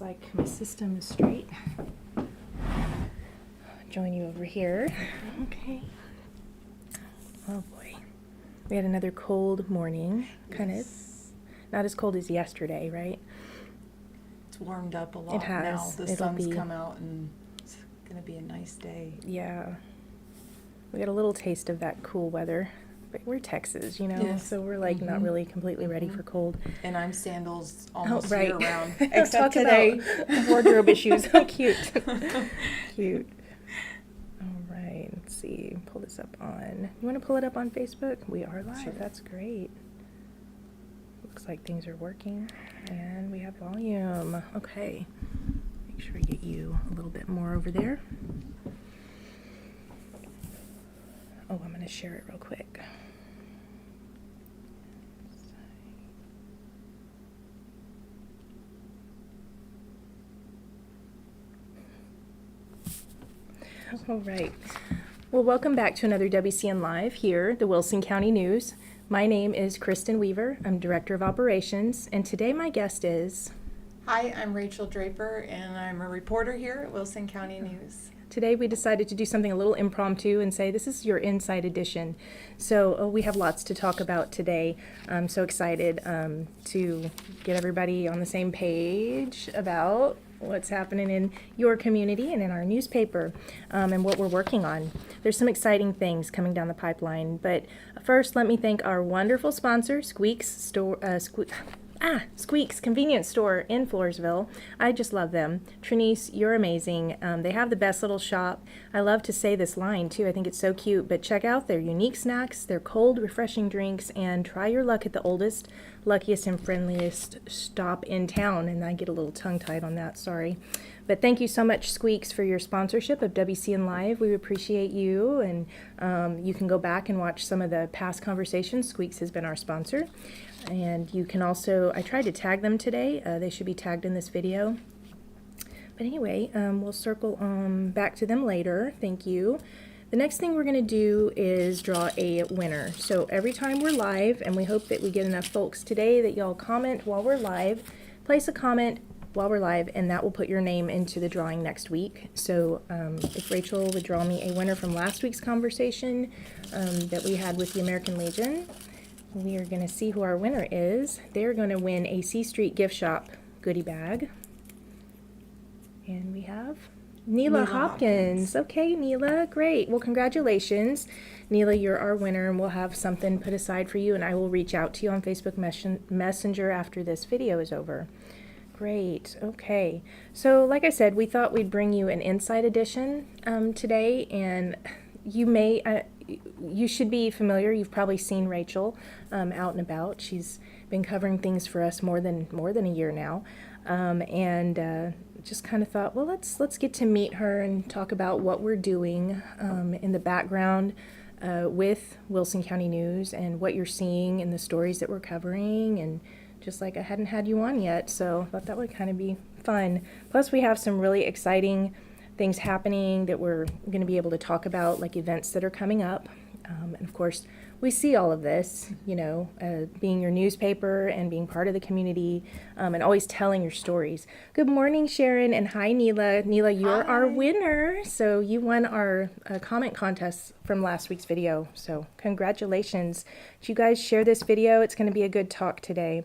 like my system is straight. Join you over here. Okay. Oh boy. We had another cold morning. Kind of not as cold as yesterday, right? It's warmed up a lot It has. now. The It'll sun's be... come out and it's going to be a nice day. Yeah. We got a little taste of that cool weather. But we're Texas, you know, Yes. so we're like not really completely ready for cold. And I'm sandals almost right. year round. Except Talk today. about Wardrobe issues. How cute. Cute. All right. Let's see. Pull this up on. You want to pull it up on Facebook? We are live. Sure. That's great. Looks like things are working. And we have volume. Okay. Make sure we get you a little bit more over there. Oh, I'm going to share it real quick. All right. Well, welcome back to another WCN Live here, the Wilson County News. My name is Kristen Weaver. I'm Director of Operations, and today my guest is... Hi, I'm Rachel Draper, and I'm a reporter here at Wilson County News. Today we decided to do something a little impromptu and say this is your Inside Edition. So we have lots to talk about today. I'm so excited to get everybody on the same page about what's happening in your community and in our newspaper and what we're working on. There's some exciting things coming down the pipeline, but first let me thank our wonderful sponsor, Squeaks Convenience Store in Floresville. I just love them. Trinice, you're amazing. They have the best little shop. I love to say this line too. I think it's so cute, but check out their unique snacks, their cold, refreshing drinks, and try your luck at the oldest, luckiest, and friendliest stop in town. And I get a little tongue-tied on that, sorry. But thank you so much, Squeaks, for your sponsorship of WCN Live. We appreciate you, and you can go back and watch some of the past conversations. Squeaks has been our sponsor. And you can also, I tried to tag them today. They should be tagged in this video. But anyway, we'll circle back to them later. Thank you. The next thing we're going to do is draw a winner. So every time we're live, and we hope that we get enough folks today that y'all comment while we're live, place a comment while we're live, and that will put your name into the drawing next week. So if Rachel would draw me a winner from last week's conversation that we had with the American Legion, we are going to see who our winner is. They're going to win a C Street gift shop goodie bag. And we have Neela Hopkins. Okay, Neela, great. Well, congratulations. Neela, you're our winner, and we'll have something put aside for you, and I will reach out to you on Facebook Messenger after this video is over. Great. Okay. So, like I said, we thought we'd bring you an Inside Edition today, and you should be familiar. You've probably seen Rachel out and about. She's been covering things for us more than a year now, and just kind of thought, well, let's get to meet her and talk about what we're doing in the background with Wilson County News and what you're seeing in the stories that we're covering. And just like I hadn't had you on yet, so I thought that would kind of be fun. Plus, we have some really exciting things happening that we're going to be able to talk about, like events that are coming up. And of course, we see all of this, you know, being your newspaper and being part of the community and always telling your stories. Good morning, Sharon, and hi, Neela. Neela, you're our winner. So you won our comment contest from last week's video. So congratulations. Did you guys share this video? It's going to be a good talk today.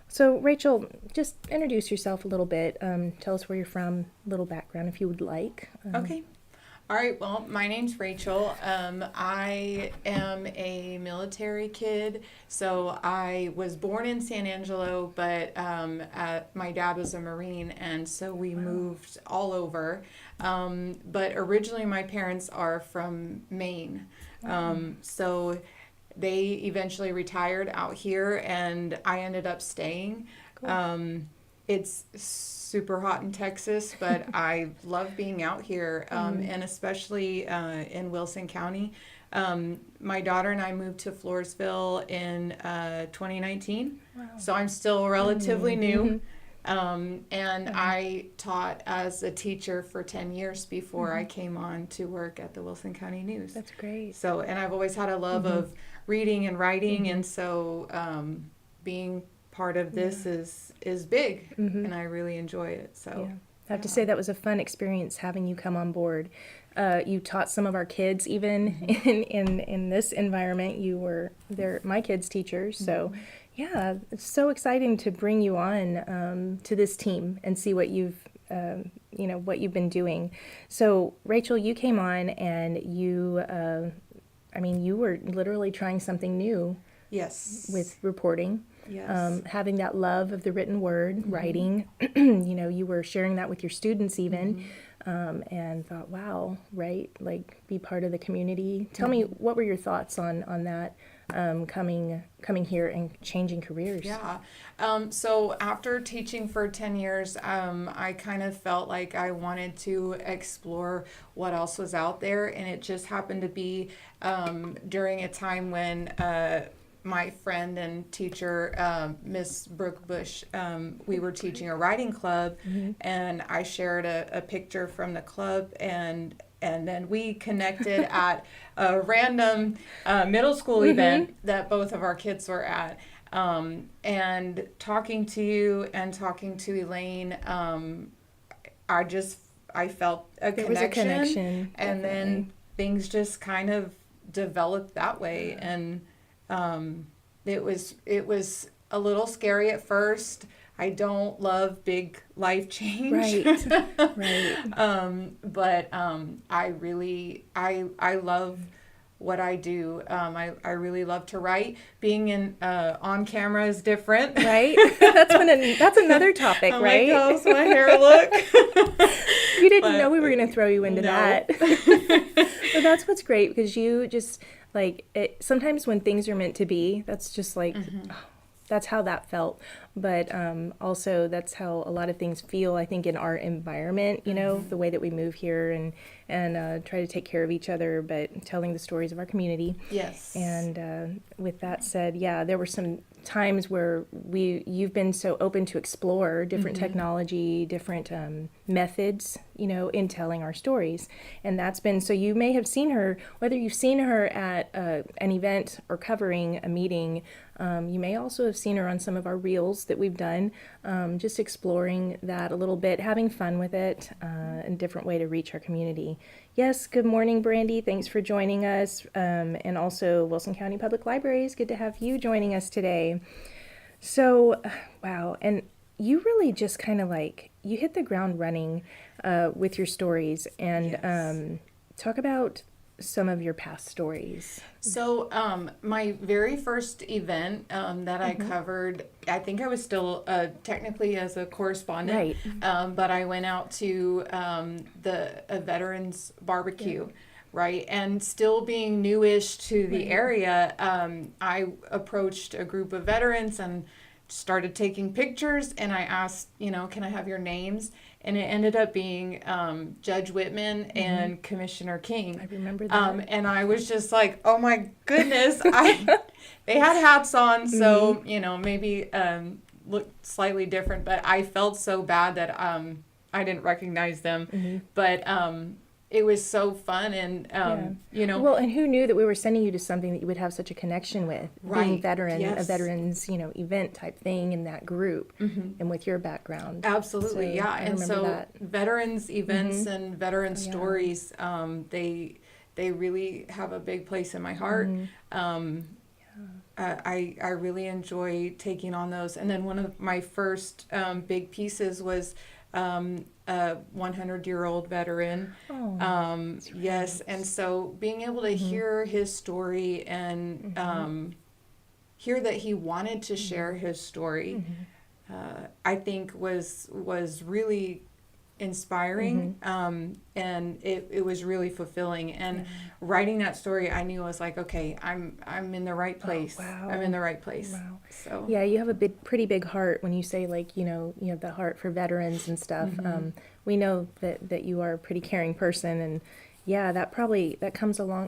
So, Rachel, just introduce yourself a little bit. Tell us where you're from, a little background if you would like. Okay. All right. Well, my name's Rachel. I am a military kid. So I was born in San Angelo, but my dad was a Marine, and so we moved all over. But originally my parents are from Maine. So they eventually retired out here, and I ended up staying. Cool. It's super hot in Texas, but I love being out here, and especially in Wilson County. My daughter and I moved to Floresville in 2019, so I'm still relatively new. And I taught as a teacher for 10 years before I came on to work at the Wilson County News. That's great. So, and I've always had a love of reading and writing, and so being part of this is big, and I really enjoy it. So. Yeah. I have to say that was a fun experience having you come on board. You taught some of our kids even in this environment. You were my kids' teachers. So yeah, it's so exciting to bring you on to this team and see what what you've been doing. So Rachel, you came on and you were literally trying something new Yes. with reporting. Yes. Having that love of the written word, writing, you were sharing that with your students even, and thought, wow, right, like be part of the community. Tell me, what were your thoughts on that, coming here and changing careers? Yeah. So after teaching for 10 years, I kind of felt like I wanted to explore what else was out there. And it just happened to be during a time when my friend and teacher, Miss Brooke Bush, we were teaching a writing club, and I shared a picture from the club, and then we connected at a random middle school event that both of our kids were at. And talking to you and talking to Elaine, I felt a There connection, was a connection, and then things just kind of developed that way. And it was a little scary at first. I don't love big life change. Right. Right. But I love what I do. I really love to write. Being on camera is different. Right. That's another topic, I'm right? like, how's my hair look? You didn't know we were going to throw you into No. that. But that's what's great, because you just sometimes when things are meant to be, that's just like, that's how that felt. But also that's how a lot of things feel, I think, in our environment, the way that we move here and try to take care of each other, but telling the stories of our community. Yes. And with that said, yeah, there were some times where you've been so open to explore different technology, different methods, in telling our stories. And that's been, so you may have seen her, whether you've seen her at an event or covering a meeting, you may also have seen her on some of our reels that we've done, just exploring that a little bit, having fun with it, and a different way to reach our community. Yes, good morning, Brandy. Thanks for joining us. And also Wilson County Public Libraries, good to have you joining us today. So, wow. And you really just kind of you hit the ground running with your stories, and Yes. Talk about some of your past stories. So, my very first event that I covered, I think I was still technically as a correspondent, Right. but I went out to a veterans barbecue, right? And still being newish to the area, I approached a group of veterans and started taking pictures, and I asked, can I have your names? And it ended up being Judge Whitman and Commissioner King. I remember that. And I was just like, oh my goodness. They had hats on, so, maybe looked slightly different, but I felt so bad that I didn't recognize them. But it was so fun, and, Well, and who knew that we were sending you to something that you would have such a connection with, being Right. veteran, a Yes. veterans, event type thing in that group, and with your background. Absolutely, So, yeah. I And remember so that. veterans events and veteran yeah. stories, they really have a big place in my heart. I really enjoy taking on those. And then one of my first big pieces was a 100-year-old veteran. Oh, Yes, and so being able to hear his story and hear that he wanted to share his story, I think was really inspiring, and it was really fulfilling. And writing that story, I knew I was like, okay, I'm in the right place. wow. I'm in the right place. Wow. So Yeah, you have a pretty big heart when you say you have the heart for veterans and stuff. We know that you are a pretty caring person, and yeah, that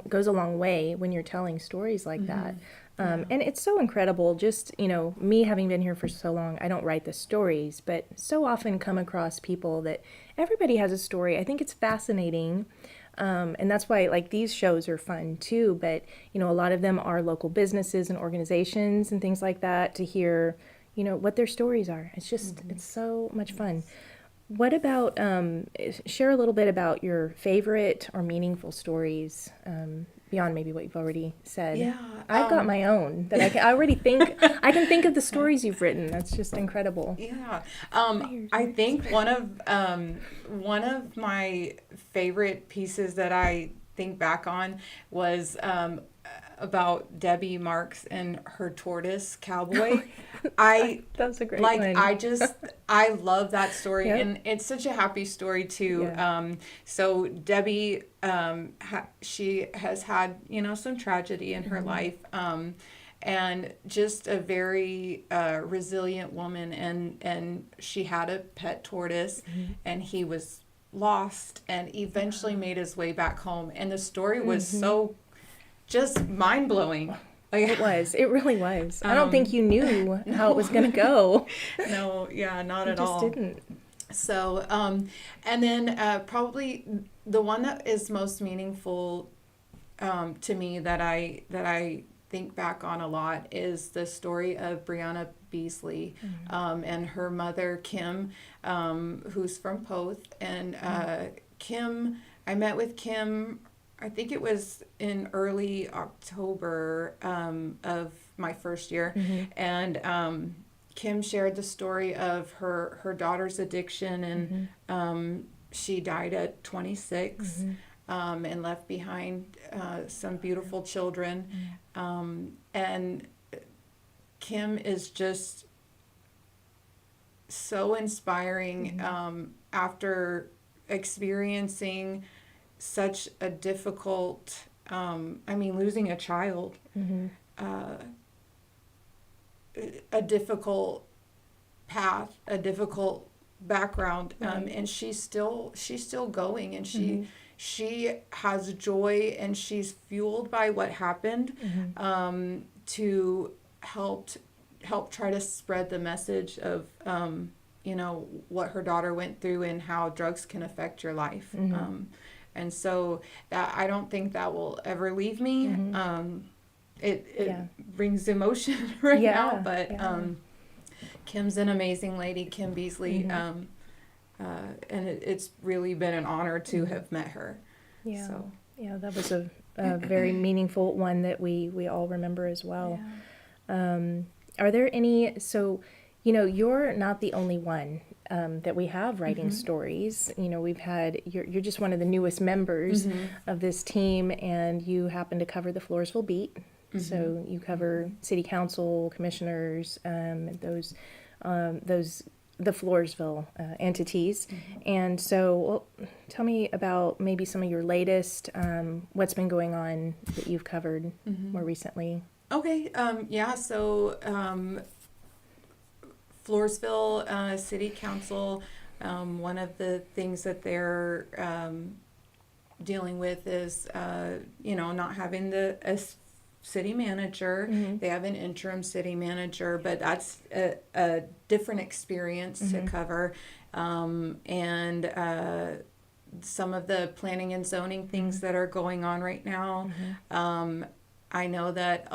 goes a long way when you're telling stories like that. And it's so incredible, just, me having been here for so long, I don't write the stories, but so often come across people that everybody has a story. I think it's fascinating. And that's why these shows are fun too, but a lot of them are local businesses and organizations and things like that, to hear what their stories are. It's just, it's so much fun. What about, share a little bit about your favorite or meaningful stories, beyond maybe what you've already said. Yeah, I've got my own that I already think, I can think of the stories you've written. That's just incredible. Yeah, I think one of my favorite pieces that I think back on was about Debbie Marks and her tortoise cowboy. That's a great like one. I love that story, Yep. and it's such a happy story too. Yeah. So Debbie, she has had some tragedy in her life, and just a very resilient woman, and she had a pet tortoise, and he was lost and eventually made his way back home, and the story was so just mind-blowing. Like, It really was. I don't think you knew how it was going to go. no, yeah, not You at just all. didn't. So, and then probably the one that is most meaningful to me that I think back on a lot is the story of Brianna Beasley, and her mother Kim, who's from Poth. And Kim, I met with Kim, I think it was in early October of my first year, and Kim shared the story of her daughter's addiction, and she died at 26, and left behind some beautiful children, and Kim is just so inspiring, after experiencing such a difficult, losing a child, a difficult path, a difficult background, and she's still going, and she has joy, and she's fueled by what happened, to help try to spread the message of what her daughter went through and how drugs can affect your life. And so that, I don't think that will ever leave me. It brings emotion right now, but Kim's an amazing lady, Kim Beasley, and it's really been an honor to have met her. Yeah. So. Yeah, that was a very meaningful one that we all remember as well. Are there any, so, you're not the only one that we have writing stories. We've had, you're just one of the newest members of this team, and you happen to cover the Floresville beat. So you cover city council, commissioners, those the Floresville entities. And so, tell me about maybe some of your latest, what's been going on that you've covered more recently. Okay, so Floresville City Council, one of the things that they're dealing with is, not having a city manager. They have an interim city manager, but that's a different experience to cover. And some of the planning and zoning things that are going on right now. I know that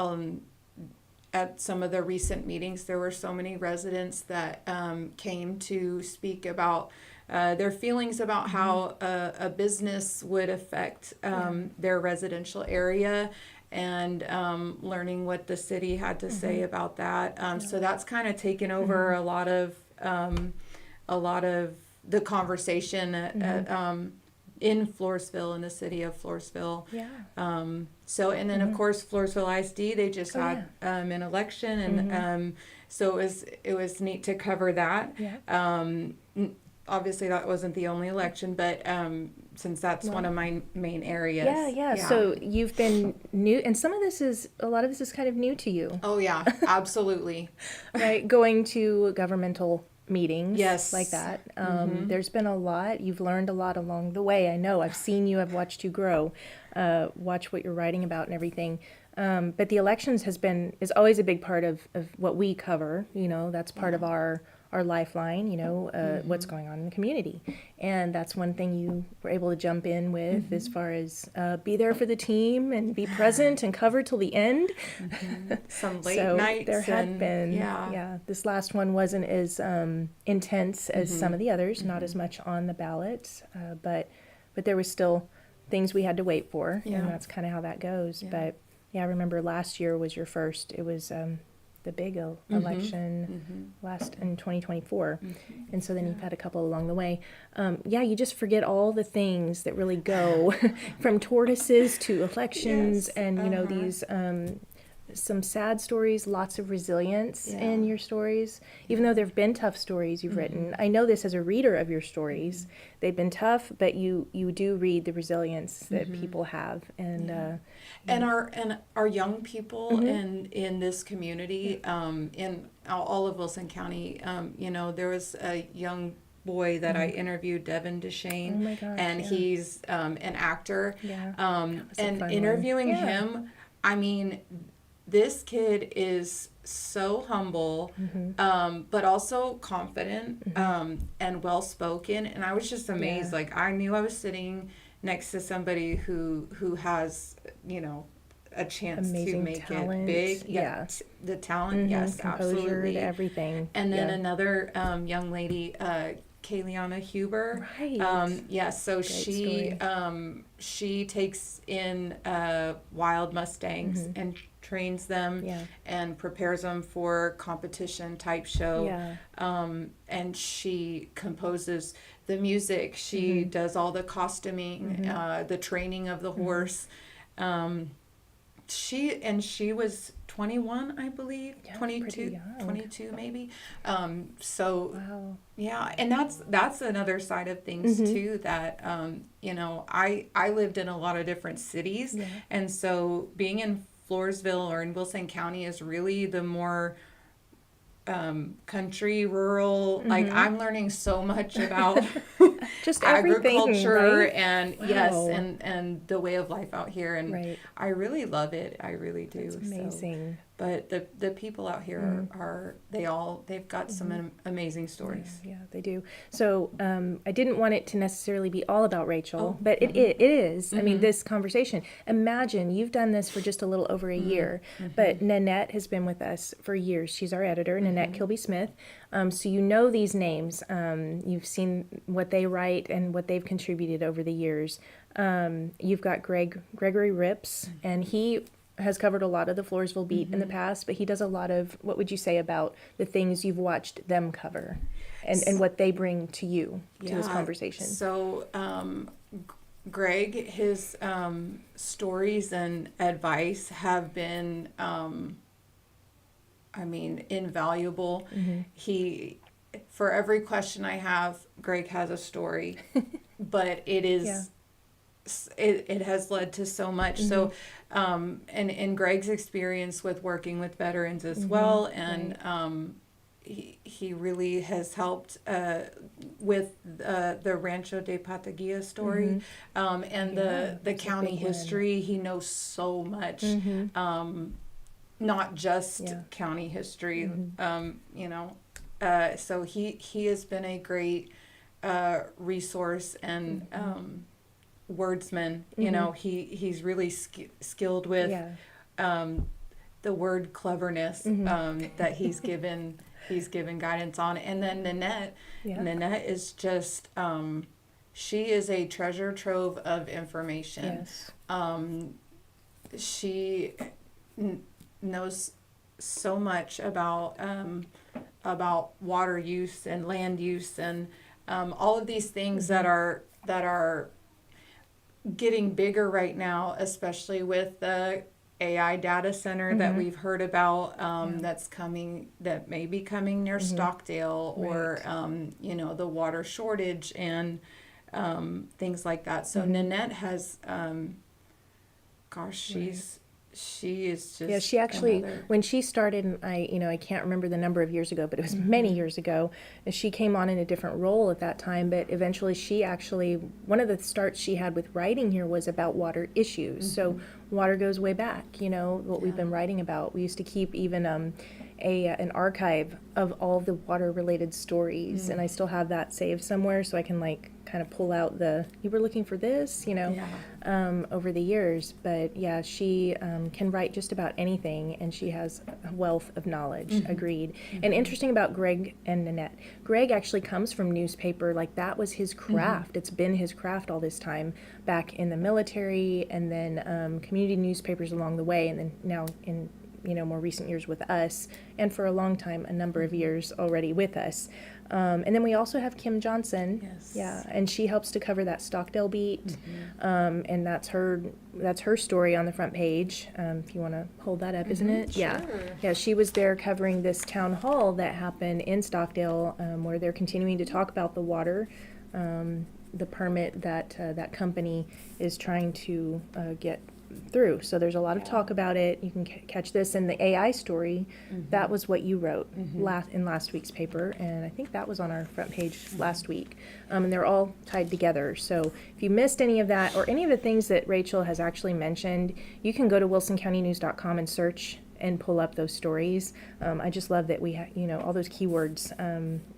at some of the recent meetings, there were so many residents that came to speak about their feelings about how a business would affect their residential area, and learning what the city had to say about that. So that's kind of taken over a lot of the conversation in Floresville, in the city of Floresville. So, and then of course Floresville ISD, they just had an election, and so it was neat to cover that. Obviously that wasn't the only election, but since that's one of my main areas. Yeah. So you've been new, and a lot of this is kind of new to you. Oh yeah, absolutely. Right, going to governmental meetings, yes, like that. There's been a lot. You've learned a lot along the way. I know. I've seen you. I've watched you grow. Watch what you're writing about and everything. But the elections is always a big part of what we cover. That's part of our our lifeline, what's going on in the community. And that's one thing you were able to jump in with as far as be there for the team and be present and cover till the end. Some late So nights. there had and, been, Yeah. this last one wasn't as intense as some of the others, not as much on the ballot, but there was still things we had to wait for, Yeah. and that's kind of how that goes. Yeah. But I remember last year was your first. It was the big election last in 2024, and so then you've had a couple along the way. You just forget all the things that really go from tortoises to elections, Yes. and these some sad stories, lots of resilience in your stories. Even though there have been tough stories you've written, I know this as a reader of your stories. They've been tough, but you do read the resilience that people have, and our young people in this community, in all of Wilson County, there was a young boy that I interviewed, Devin DeShane, Oh my gosh, and he's an actor. Yeah. And That was a fun interviewing one. Yeah. him, I mean, this kid is so humble, but also confident, and well spoken. And I was just amazed. Yeah. Like, I knew I was sitting next to somebody who has, a chance Amazing to make talent. it big. Yeah. The talent, yes, Composure absolutely. to everything. And then another young lady, Kayliana Huber. Right. So story. she takes in wild Mustangs and trains them and prepares them for competition type show. Yeah. And she composes the music. She does all the costuming, the training of the horse. She was 21, I believe, Yeah, 22, pretty young. 22 maybe. Wow. Yeah, and that's another side of things too, that I lived in a lot of different cities, and so being in Floresville or in Wilson County is really the more country, rural. Like, I'm learning so much about Just everything, agriculture, right? and Wow. and the way of life out here, and Right. I really love it. I really do. It's amazing. But the people out here they've got some amazing stories. Yeah, they do. So I didn't want it to necessarily be all about Rachel, but it is. I mean, this conversation. Imagine you've done this for just a little over a year, but Nanette has been with us for years. She's our editor, Nanette Kilby-Smith. So you know these names. You've seen what they write and what they've contributed over the years. You've got Gregory Rips, and he has covered a lot of the Floresville beat in the past, but he does a lot of, what would you say about the things you've watched them cover and what they bring to you, to this conversation? So, Greg, his stories and advice have been, invaluable. For every question I have, Greg has a story, but it is, it has led to so much. So, and in Greg's experience with working with veterans as well, and he really has helped with the Rancho de Pataguilla story, and the county history. He knows so much, not just county history, so he has been a great resource and wordsman. He's really skilled with the word cleverness, that he's given guidance on. And then Nanette is just she is a treasure trove of information. She knows so much about water use and land use and all of these things that are getting bigger right now, especially with the AI data center that we've heard about, that may be coming near Stockdale, or the water shortage and things like that. So Nanette has, she is just she actually, when she started, and I can't remember the number of years ago, but it was many years ago, and she came on in a different role at that time, but eventually she actually, one of the starts she had with writing here was about water issues. So water goes way back, what we've been writing about. We used to keep even an archive of all the water related stories, and I still have that saved somewhere, so I can like kind of pull out you were looking for this, over the years. But yeah, she can write just about anything, and she has a wealth of knowledge. Agreed. And interesting about Greg and Nanette. Greg actually comes from newspaper, like that was his craft. It's been his craft all this time, back in the military, and then community newspapers along the way, and then now in more recent years with us, and for a long time, a number of years already with us. And then we also have Kim Johnson. Yes. Yeah, and she helps to cover that Stockdale beat, and that's her story on the front page. If you want to hold that up, isn't it? Sure. Yeah. She was there covering this town hall that happened in Stockdale, where they're continuing to talk about the water, the permit that that company is trying to get through. So there's a lot of talk about it. You can catch this in the AI story. That was what you wrote in last week's paper, and I think that was on our front page last week. And they're all tied together. So if you missed any of that or any of the things that Rachel has actually mentioned, you can go to wilsoncountynews.com and search and pull up those stories. I just love that we have, all those keywords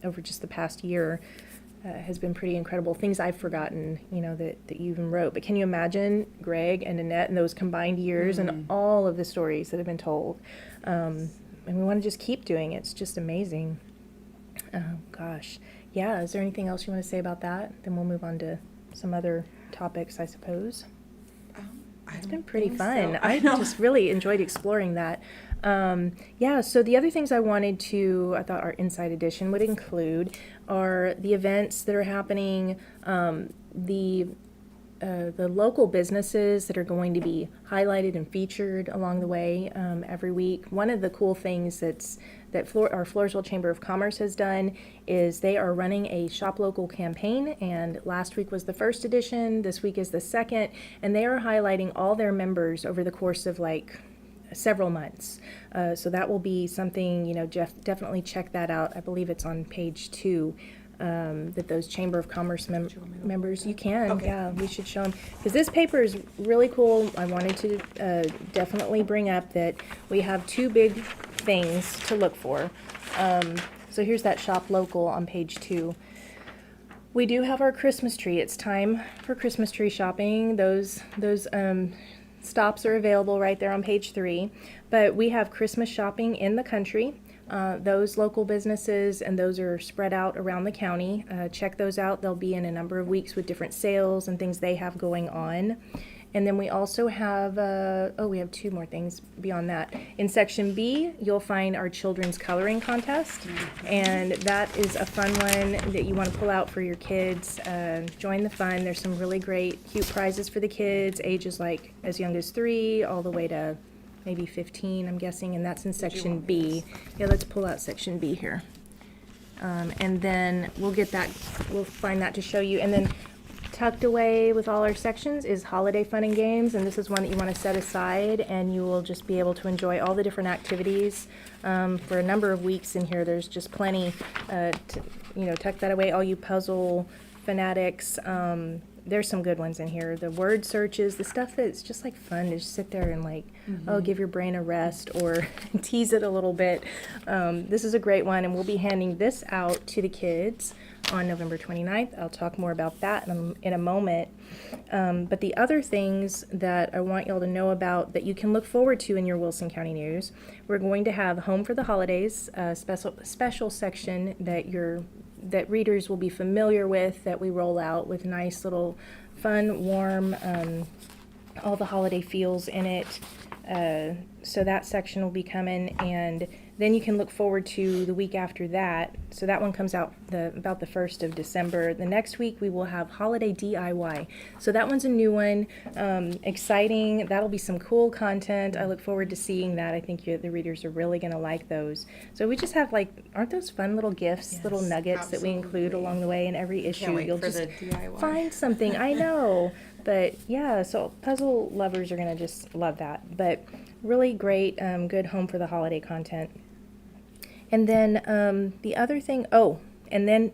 over just the past year. Has been pretty incredible. Things I've forgotten, that you even wrote. But can you imagine Greg and Annette and those combined years and all of the stories that have been told? And we want to just keep doing it. It's just amazing. Oh, gosh. Yeah, is there anything else you want to say about that? Then we'll move on to some other topics, I suppose. It's been pretty fun. So. I just really enjoyed exploring that. So the other things I thought our Inside Edition would include are the events that are happening, the local businesses that are going to be highlighted and featured along the way every week. One of the cool things that our Floresville Chamber of Commerce has done is they are running a Shop Local campaign, and last week was the first edition, this week is the second, and they are highlighting all their members over the course of several months. So that will be something, definitely check that out. I believe it's on page 2. That those Chamber of Commerce members, you can, Okay. Yeah, we should show them, because this paper is really cool. I wanted to definitely bring up that we have 2 big things to look for. So here's that Shop Local on page 2. We do have our Christmas tree. It's time for Christmas tree shopping. Those stops are available right there on page 3. But we have Christmas shopping in the country. Those local businesses, and those are spread out around the county. Check those out. They'll be in a number of weeks with different sales and things they have going on. And then we also have, we have 2 more things beyond that. In section B, you'll find our children's coloring contest. And that is a fun one that you want to pull out for your kids. Join the fun. There's some really great, cute prizes for the kids, ages like as young as 3 all the way to maybe 15, I'm guessing, and that's in section B. Yeah, let's pull out section B here. And then we'll find that to show you. And then tucked away with all our sections is holiday fun and games, and this is one that you want to set aside, and you will just be able to enjoy all the different activities for a number of weeks in here. There's just plenty tuck that away, all you puzzle fanatics. There's some good ones in here. The word searches, the stuff that's just fun to just sit there and give your brain a rest or tease it a little bit. This is a great one, and we'll be handing this out to the kids on November 29th. I'll talk more about that in a moment. But the other things that I want y'all to know about that you can look forward to in your Wilson County News, we're going to have Home for the Holidays, a special section that readers will be familiar with, that we roll out with nice little fun, warm, all the holiday feels in it. So that section will be coming, and then you can look forward to the week after that. So that one comes out about the 1st of December. The next week we will have Holiday DIY. So that one's a new one, exciting. That'll be some cool content. I look forward to seeing that. I think the readers are really going to like those. So we just have aren't those fun little gifts, little nuggets that we include along the way in every issue? Can't wait You'll for just the DIY. find something. I know. But yeah, so puzzle lovers are going to just love that. But really great, good Home for the Holiday content. And then the other thing, and then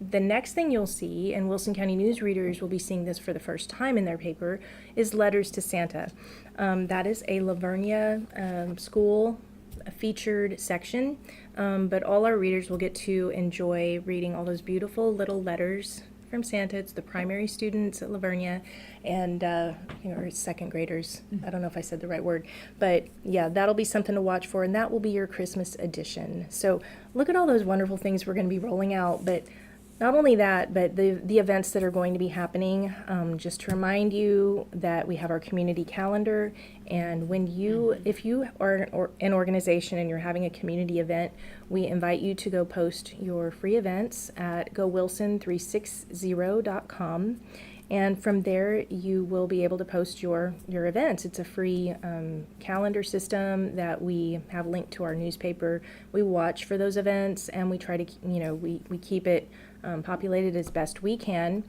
the next thing you'll see, and Wilson County News readers will be seeing this for the first time in their paper, is Letters to Santa. That is a Lavernia school a featured section, but all our readers will get to enjoy reading all those beautiful little letters from Santa. It's the primary students at Lavernia and or second graders. I don't know if I said the right word, but yeah, that'll be something to watch for, and that will be your Christmas edition. So look at all those wonderful things we're going to be rolling out, but not only that, but the events that are going to be happening. Just to remind you that we have our community calendar, and if you are an organization and you're having a community event, we invite you to go post your free events at gowilson360.com. And from there, you will be able to post your events. It's a free calendar system that we have linked to our newspaper. We watch for those events, and we try to, we keep it populated as best we can.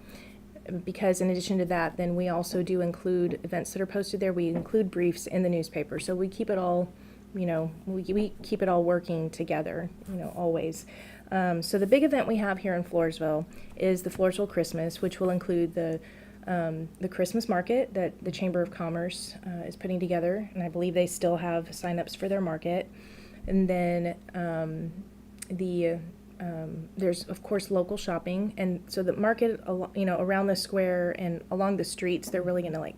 Because in addition to that, then we also do include events that are posted there. We include briefs in the newspaper. So we keep it all, we keep it all working together, always. So the big event we have here in Floresville is the Floresville Christmas, which will include the Christmas market that the Chamber of Commerce is putting together, and I believe they still have sign-ups for their market. And then there's of course local shopping, and so the market, around the square and along the streets, they're really going to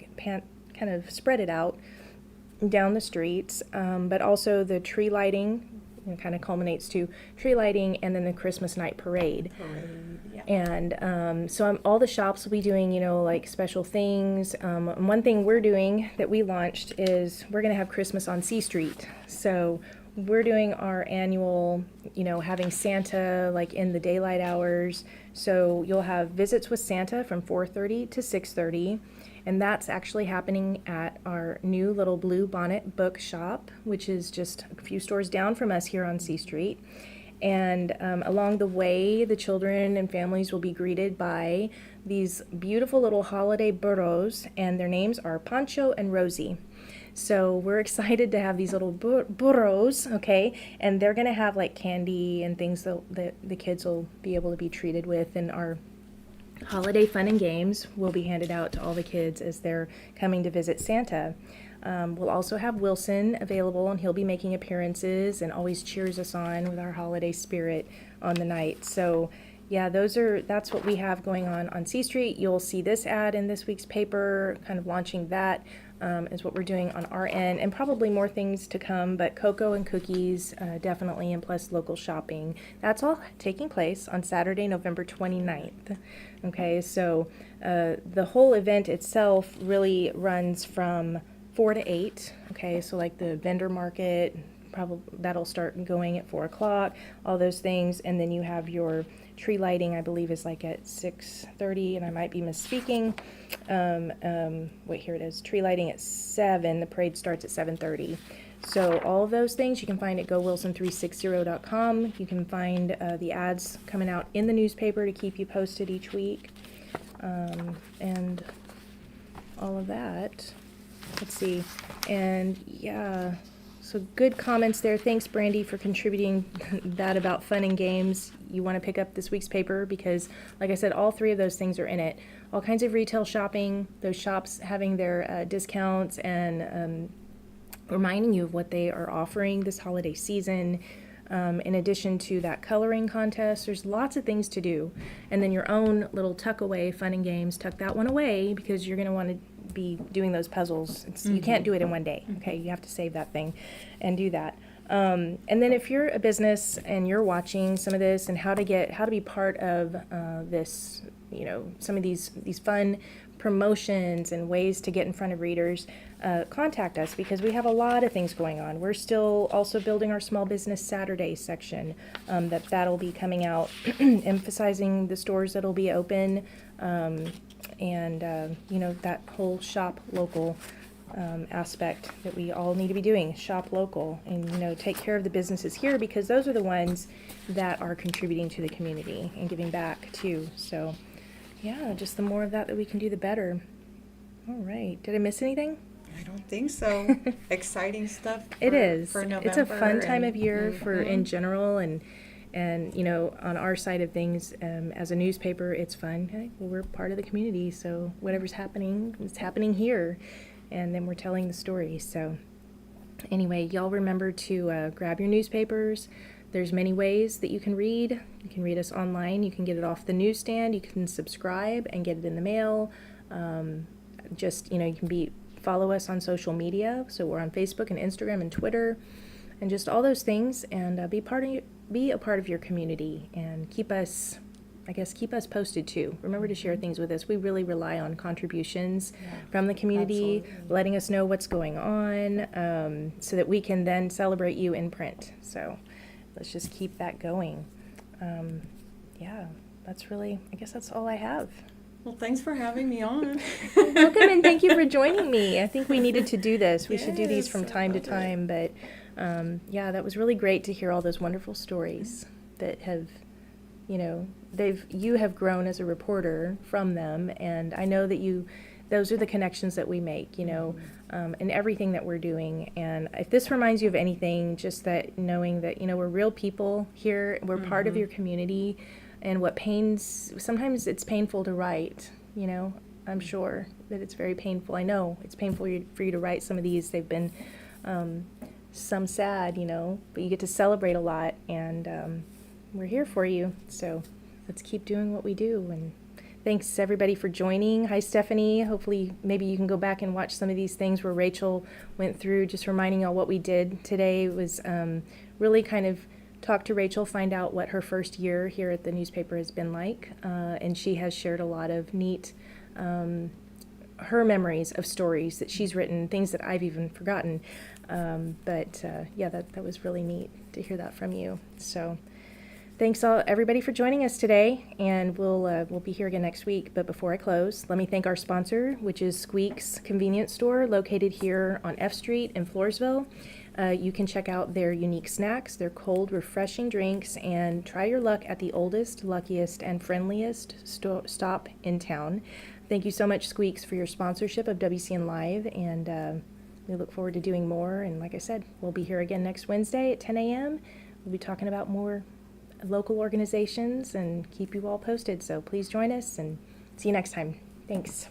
kind of spread it out down the streets, but also the tree lighting. Kind of culminates to tree lighting, and then the Christmas night parade. Yeah. And so all the shops will be doing, like special things. And one thing we're doing that we launched is we're going to have Christmas on C Street. So we're doing our annual, having Santa like in the daylight hours. So you'll have visits with Santa from 4:30 to 6:30. And that's actually happening at our new little Blue Bonnet bookshop, which is just a few stores down from us here on C Street. And along the way, the children and families will be greeted by these beautiful little holiday burros, and their names are Pancho and Rosie. So we're excited to have these little burros, okay? And they're going to have like candy and things that the kids will be able to be treated with, and our holiday fun and games will be handed out to all the kids as they're coming to visit Santa. We'll also have Wilson available, and he'll be making appearances and always cheers us on with our holiday spirit on the night. So yeah, that's what we have going on C Street. You'll see this ad in this week's paper, kind of launching that. Is what we're doing on our end, and probably more things to come, but cocoa and cookies definitely, and plus local shopping. That's all taking place on Saturday, November 29th. Okay, so the whole event itself really runs from 4 to 8. Okay, so like the vendor market, probably that'll start going at 4 o'clock, all those things, and then you have your tree lighting, I believe, is like at 6:30, and I might be misspeaking. Wait, here it is. Tree lighting at 7. The parade starts at 7:30. So all of those things you can find at gowilson360.com. You can find the ads coming out in the newspaper to keep you posted each week, and all of that. Let's see. And yeah, so good comments there. Thanks, Brandy, for contributing that about fun and games. You want to pick up this week's paper because, like I said, all three of those things are in it. All kinds of retail shopping, those shops having their discounts, and reminding you of what they are offering this holiday season. In addition to that coloring contest, there's lots of things to do. And then your own little tuck away fun and games, tuck that one away because you're going to want to be doing those puzzles. You can't do it in one day, okay? You have to save that thing and do that. And then if you're a business and you're watching some of this and how to be part of this, some of these fun promotions and ways to get in front of readers, contact us because we have a lot of things going on. We're still also building our Small Business Saturday section that'll be coming out, emphasizing the stores that'll be open, and that whole shop local aspect that we all need to be doing. Shop local and take care of the businesses here because those are the ones that are contributing to the community and giving back too. So yeah, just the more of that we can do, the better. All right. Did I miss anything? I don't think so. Exciting stuff. It is. For November. It's a fun time of year for in general, and on our side of things, as a newspaper, it's fun. Hey, well, we're part of the community, so whatever's happening, it's happening here, and then we're telling the story. So Anyway, y'all remember to grab your newspapers. There's many ways that you can read. You can read us online. You can get it off the newsstand. You can subscribe and get it in the mail. You can follow us on social media. So we're on Facebook and Instagram and Twitter, and just all those things. And be a part of your community, and keep us posted too. Remember to share things with us. We really rely on contributions from the community, Absolutely. letting us know what's going on, so that we can then celebrate you in print. So let's just keep that going. I guess that's all I have. Well, thanks for having me on. Welcome, and thank you for joining me. I think we needed to do this. We should do these from Yes, I time to love it. time, but that was really great to hear all those wonderful stories that have, you have grown as a reporter from them, and I know that those are the connections that we make, in everything that we're doing. And if this reminds you of anything, just that knowing that, we're real people here, we're part of your community, and sometimes it's painful to write, I'm sure that it's very painful. I know it's painful for you to write some of these. They've been, some sad, but you get to celebrate a lot, and we're here for you. So let's keep doing what we do. And thanks everybody for joining. Hi, Stephanie. Hopefully maybe you can go back and watch some of these things where Rachel went through, just reminding y'all what we did today was really kind of talk to Rachel, find out what her first year here at the newspaper has been like. And she has shared a lot of neat, her memories of stories that she's written, things that I've even forgotten. That was really neat to hear that from you. So thanks everybody for joining us today, and we'll be here again next week. But before I close, let me thank our sponsor, which is Squeak's Convenience Store, located here on F Street in Floresville. You can check out their unique snacks, their cold, refreshing drinks, and try your luck at the oldest, luckiest, and friendliest stop in town. Thank you so much, Squeaks, for your sponsorship of WCN Live, and we look forward to doing more. And like I said, we'll be here again next Wednesday at 10 a.m. We'll be talking about more local organizations and keep you all posted. So please join us, and see you next time. Thanks.